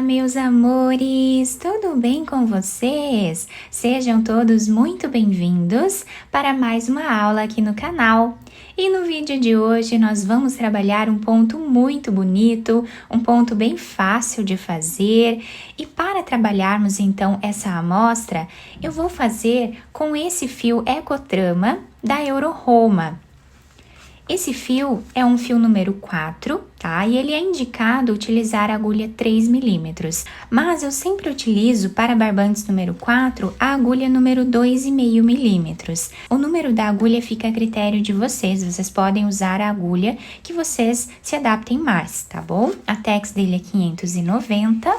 Olá, meus amores! Tudo bem com vocês? Sejam todos muito bem-vindos para mais uma aula aqui no canal. E no vídeo de hoje nós vamos trabalhar um ponto muito bonito, um ponto bem fácil de fazer. E para trabalharmos então essa amostra, eu vou fazer com esse fio Ecotrama da Euro-Roma. Esse fio é um fio número 4, tá? E ele é indicado utilizar a agulha 3 milímetros. Mas eu sempre utilizo para barbantes número 4 a agulha número 2,5 milímetros. O número da agulha fica a critério de vocês podem usar a agulha que vocês se adaptem mais, tá bom? A tex dele é 590.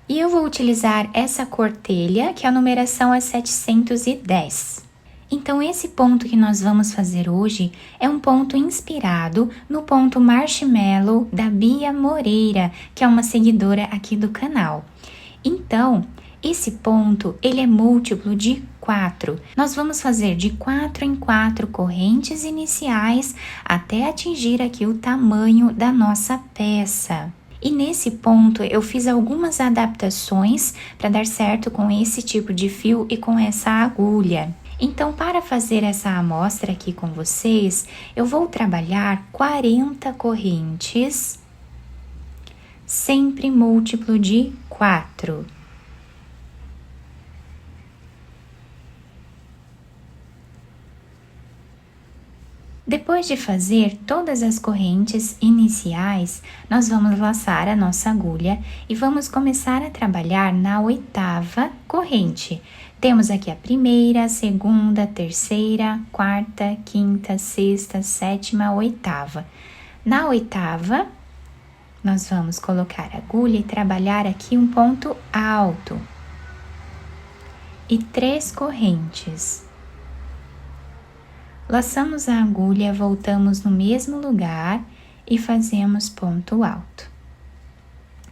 E eu vou utilizar essa cor telha, que a numeração é 710. Então, esse ponto que nós vamos fazer hoje é um ponto inspirado no ponto Marshmallow da Bia Moreira, que é uma seguidora aqui do canal. Então, esse ponto, ele é múltiplo de 4. Nós vamos fazer de 4 em 4 correntes iniciais até atingir aqui o tamanho da nossa peça. E nesse ponto eu fiz algumas adaptações para dar certo com esse tipo de fio e com essa agulha. Então, para fazer essa amostra aqui com vocês, eu vou trabalhar 40 correntes, sempre múltiplo de 4. Depois de fazer todas as correntes iniciais, nós vamos laçar a nossa agulha e vamos começar a trabalhar na 8ª corrente. Temos aqui a primeira, a segunda, a terceira, quarta, quinta, sexta, sétima, 8ª. Na 8ª, nós vamos colocar a agulha e trabalhar aqui um ponto alto e 3 correntes. Laçamos a agulha, voltamos no mesmo lugar e fazemos ponto alto,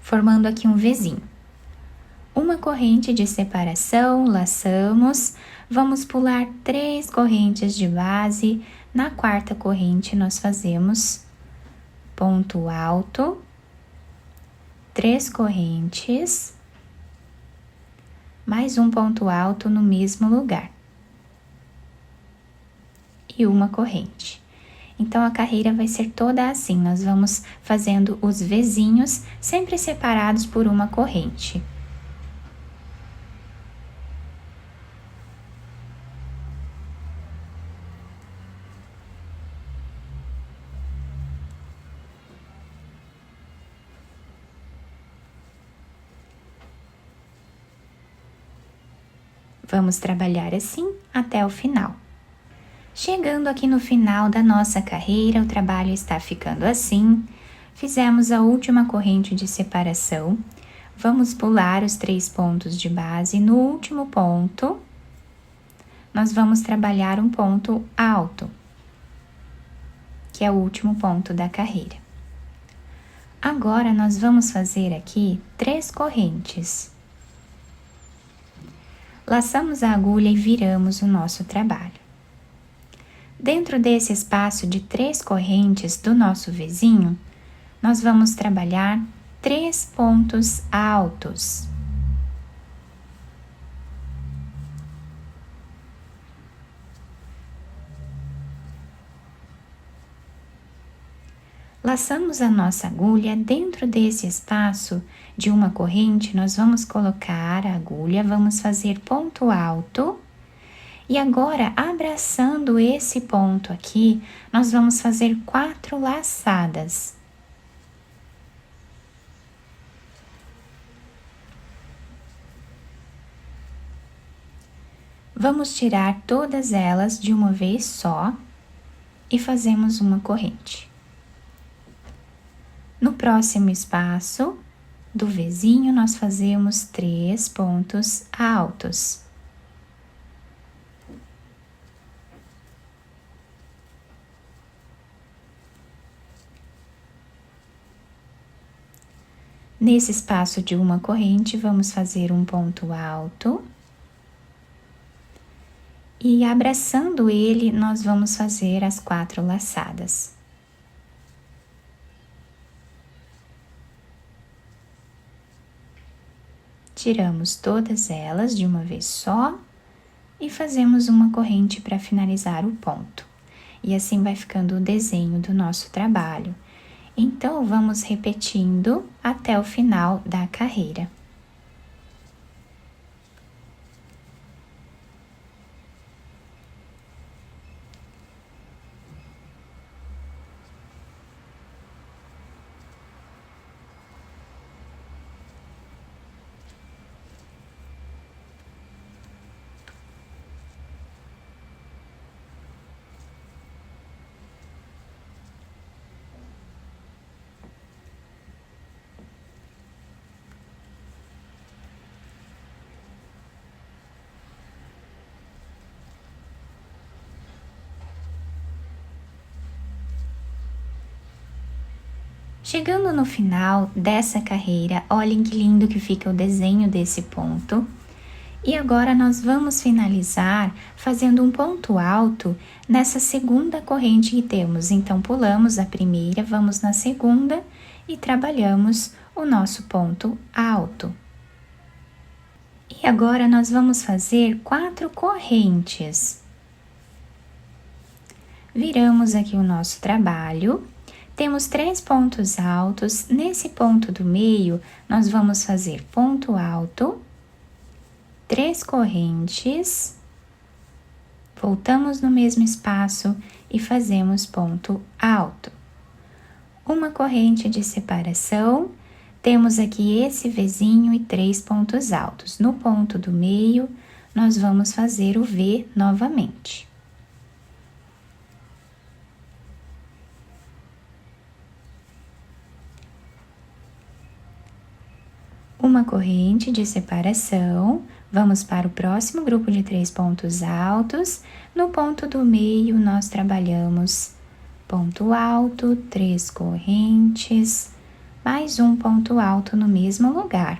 formando aqui um Vzinho. Uma corrente de separação, laçamos, vamos pular 3 correntes de base, na 4ª corrente nós fazemos ponto alto, 3 correntes, mais um ponto alto no mesmo lugar. E uma corrente. Então, a carreira vai ser toda assim, nós vamos fazendo os Vzinhos, sempre separados por uma corrente. Vamos trabalhar assim até o final. Chegando aqui no final da nossa carreira, o trabalho está ficando assim. Fizemos a última corrente de separação. Vamos pular os 3 pontos de base. No último ponto, nós vamos trabalhar um ponto alto, que é o último ponto da carreira. Agora, nós vamos fazer aqui 3 correntes. Laçamos a agulha e viramos o nosso trabalho. Dentro desse espaço de 3 correntes do nosso Vzinho, nós vamos trabalhar 3 pontos altos. Laçamos a nossa agulha, dentro desse espaço de uma corrente, nós vamos colocar a agulha, vamos fazer ponto alto. E agora, abraçando esse ponto aqui, nós vamos fazer 4 laçadas. Vamos tirar todas elas de uma vez só e fazemos uma corrente. No próximo espaço do Vzinho, nós fazemos 3 pontos altos. Nesse espaço de uma corrente, vamos fazer um ponto alto. E abraçando ele, nós vamos fazer as 4 laçadas. tiramos todas elas de uma vez só e fazemos uma corrente para finalizar o ponto. E assim vai ficando o desenho do nosso trabalho. Então, vamos repetindo até o final da carreira. Chegando no final dessa carreira, olhem que lindo que fica o desenho desse ponto. E agora nós vamos finalizar fazendo um ponto alto nessa segunda corrente que temos. Então, pulamos a primeira, vamos na segunda e trabalhamos o nosso ponto alto. E agora nós vamos fazer 4 correntes. Viramos aqui o nosso trabalho. Temos 3 pontos altos. Nesse ponto do meio, nós vamos fazer ponto alto, 3 correntes, voltamos no mesmo espaço e fazemos ponto alto. Uma corrente de separação, temos aqui esse Vzinho e 3 pontos altos. No ponto do meio, nós vamos fazer o V novamente. Uma corrente de separação, vamos para o próximo grupo de 3 pontos altos. No ponto do meio, nós trabalhamos ponto alto, 3 correntes, mais um ponto alto no mesmo lugar.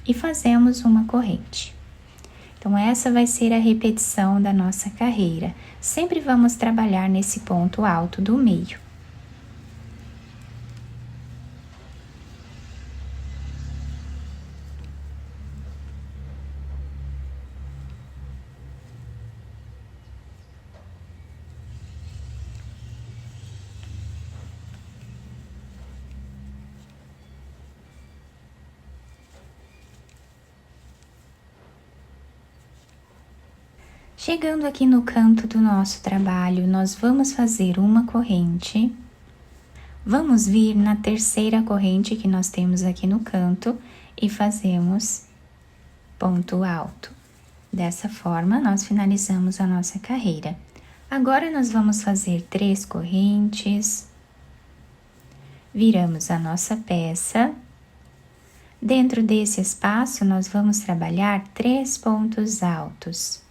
E fazemos uma corrente. Então, essa vai ser a repetição da nossa carreira. Sempre vamos trabalhar nesse ponto alto do meio. Chegando aqui no canto do nosso trabalho, nós vamos fazer uma corrente. Vamos vir na terceira corrente que nós temos aqui no canto e fazemos ponto alto. Dessa forma, nós finalizamos a nossa carreira. Agora, nós vamos fazer 3 correntes. Viramos a nossa peça. Dentro desse espaço, nós vamos trabalhar 3 pontos altos.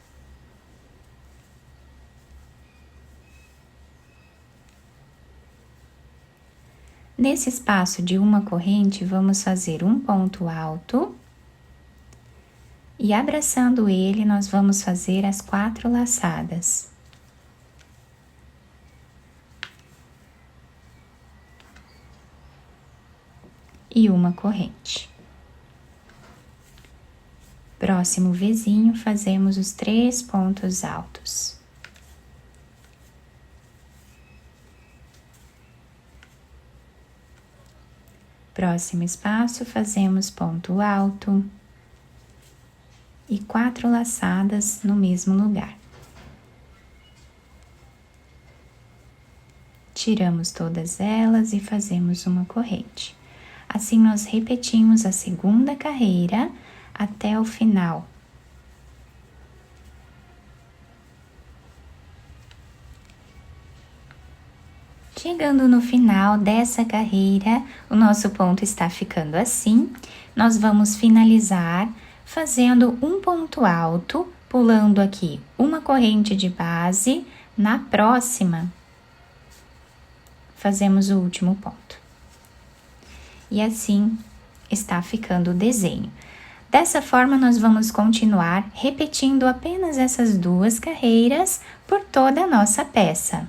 Nesse espaço de uma corrente, vamos fazer um ponto alto e abraçando ele, nós vamos fazer as 4 laçadas. E uma corrente. Próximo Vzinho, fazemos os 3 pontos altos. Próximo espaço, fazemos ponto alto e 4 laçadas no mesmo lugar. Tiramos todas elas e fazemos uma corrente. Assim, nós repetimos a segunda carreira até o final. Chegando no final dessa carreira, o nosso ponto está ficando assim. Nós vamos finalizar fazendo um ponto alto, pulando aqui uma corrente de base. Na próxima, fazemos o último ponto. E assim está ficando o desenho. Dessa forma, nós vamos continuar repetindo apenas essas 2 carreiras por toda a nossa peça.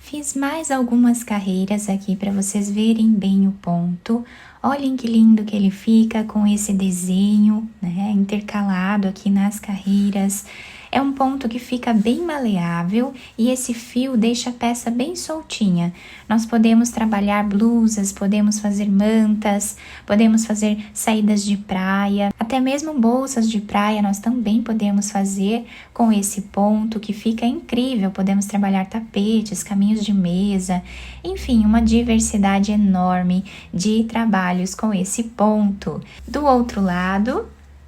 Fiz mais algumas carreiras aqui para vocês verem bem o ponto. Olhem que lindo que ele fica com esse desenho, né, intercalado aqui nas carreiras. É um ponto que fica bem maleável e esse fio deixa a peça bem soltinha. Nós podemos trabalhar blusas, podemos fazer mantas, podemos fazer saídas de praia, até mesmo bolsas de praia nós também podemos fazer com esse ponto que fica incrível. Podemos trabalhar tapetes, caminhos de mesa, enfim, uma diversidade enorme de trabalhos com esse ponto. Do outro lado,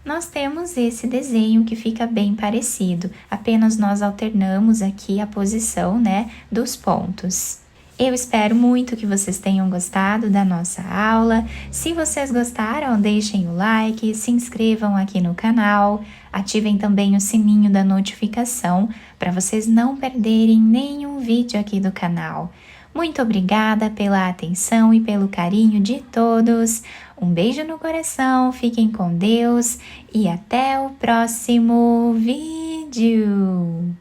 nós temos esse desenho que fica bem parecido, apenas nós alternamos aqui a posição, né, dos pontos. Eu espero muito que vocês tenham gostado da nossa aula. Se vocês gostaram, deixem o like, se inscrevam aqui no canal, ativem também o sininho da notificação para vocês não perderem nenhum vídeo aqui do canal. Muito obrigada pela atenção e pelo carinho de todos. Um beijo no coração, fiquem com Deus e até o próximo vídeo!